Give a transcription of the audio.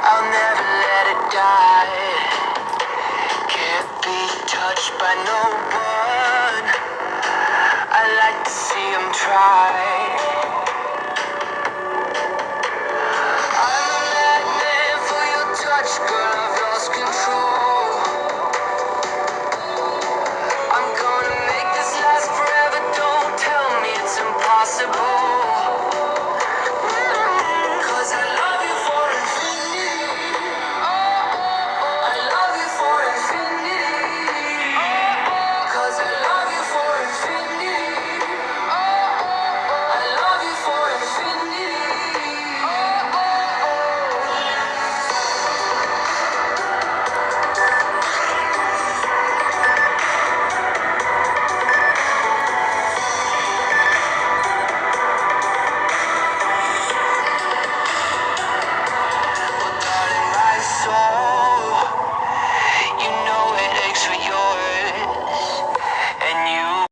I'll never let it die. Can't be touched by no one. I like to see 'em try.